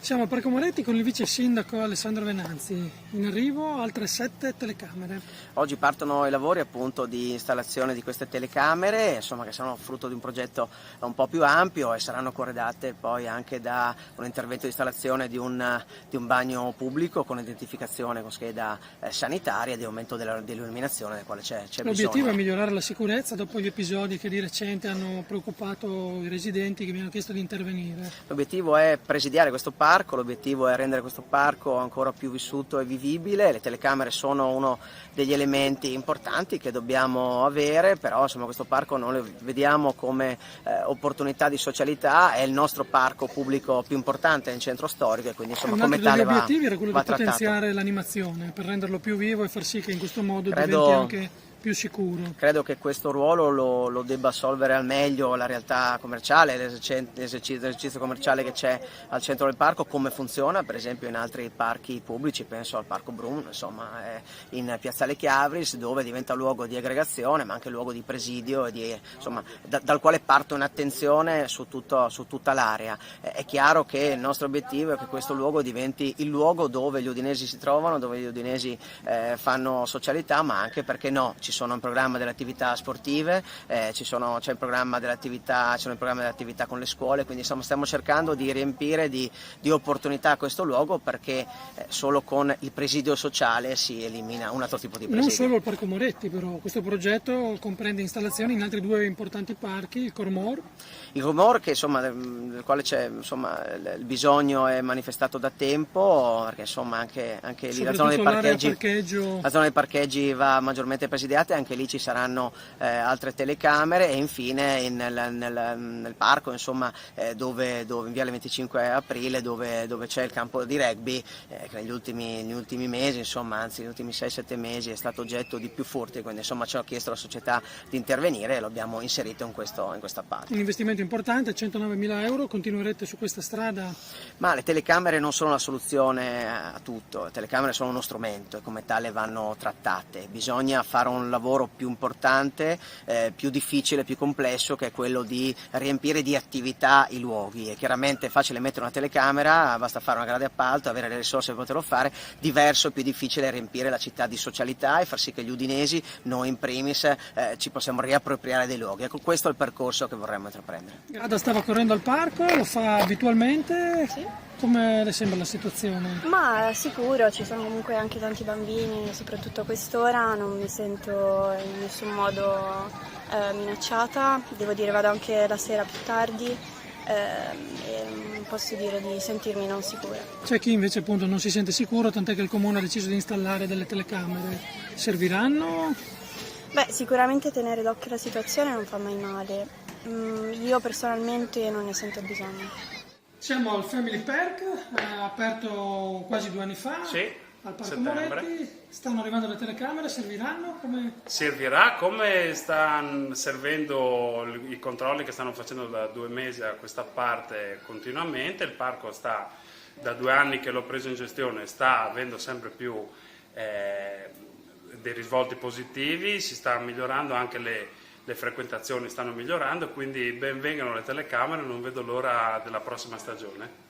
Siamo a Parco Moretti con il vice sindaco Alessandro Venanzi. In arrivo altre 7 telecamere. Oggi partono i lavori appunto di installazione di queste telecamere, insomma, che sono frutto di un progetto un po' più ampio e saranno corredate poi anche da un intervento di installazione di un bagno pubblico con identificazione con scheda sanitaria e di aumento dell'illuminazione del quale c'è bisogno. L'obiettivo è migliorare la sicurezza dopo gli episodi che di recente hanno preoccupato i residenti che mi hanno chiesto di intervenire. L'obiettivo è presidiare questo parco, l'obiettivo è rendere questo parco ancora più vissuto e vivibile. Le telecamere sono uno degli elementi importanti che dobbiamo avere, però insomma questo parco non lo vediamo come opportunità di socialità, è il nostro parco pubblico più importante nel centro storico e quindi insomma come tale va. Un altro degli obiettivi era quello di trattato. Potenziare l'animazione per renderlo più vivo e far sì che in questo modo diventi anche più sicuro. Credo che questo ruolo lo debba assolvere al meglio la realtà commerciale, l'esercizio commerciale che c'è al centro del parco, come funziona per esempio in altri parchi pubblici, penso al Parco Brum, insomma in Piazzale Chiavris, dove diventa luogo di aggregazione ma anche luogo di presidio e dal quale parte un'attenzione su tutta l'area. È chiaro che il nostro obiettivo è che questo luogo diventi il luogo dove gli udinesi si trovano, dove gli udinesi fanno socialità, ma anche, perché no, ci sono in programma delle attività sportive, c'è il programma dell'attività con le scuole, quindi insomma stiamo cercando di riempire di opportunità questo luogo, perché solo con il presidio sociale si elimina un altro tipo di presidio. Non solo il Parco Moretti però, questo progetto comprende installazioni in altri 2 importanti parchi, il Cormor. Il Cormor, che insomma del quale c'è il bisogno è manifestato da tempo, perché insomma anche lì la zona dei parcheggi va maggiormente presidiata, anche lì ci saranno altre telecamere e infine nel parco insomma dove in Viale 25 Aprile dove c'è il campo di rugby che negli ultimi mesi, insomma anzi negli ultimi 6-7 mesi è stato oggetto di più furti, quindi insomma ci ha chiesto la società di intervenire e lo abbiamo inserito in questa parte. Un investimento importante, 109.000 euro, continuerete su questa strada? Ma le telecamere non sono la soluzione a tutto, le telecamere sono uno strumento e come tale vanno trattate, bisogna fare un lavoro più importante, più difficile, più complesso, che è quello di riempire di attività i luoghi. È chiaramente facile mettere una telecamera, basta fare una gara di appalto, avere le risorse per poterlo fare, diverso e più difficile riempire la città di socialità e far sì che gli udinesi, noi in primis, ci possiamo riappropriare dei luoghi. Ecco, questo è il percorso che vorremmo intraprendere. Ada stava correndo al parco, lo fa abitualmente? Sì. Come le sembra la situazione? Ma sicuro, ci sono comunque anche tanti bambini, soprattutto a quest'ora, non mi sento in nessun modo minacciata, devo dire vado anche la sera più tardi e posso dire di sentirmi non sicura. C'è chi invece appunto non si sente sicuro, tant'è che il comune ha deciso di installare delle telecamere. Serviranno? Beh, sicuramente tenere d'occhio la situazione non fa mai male, io personalmente non ne sento bisogno. Siamo al Family Park, aperto quasi 2 anni fa, sì, al Parco settembre. Moretti. Stanno arrivando le telecamere, serviranno? Servirà come stanno servendo i controlli che stanno facendo da 2 mesi a questa parte continuamente. Il parco sta, da 2 anni che l'ho preso in gestione, sta avendo sempre più dei risvolti positivi, si sta migliorando anche le frequentazioni stanno migliorando, quindi ben vengano le telecamere, non vedo l'ora della prossima stagione.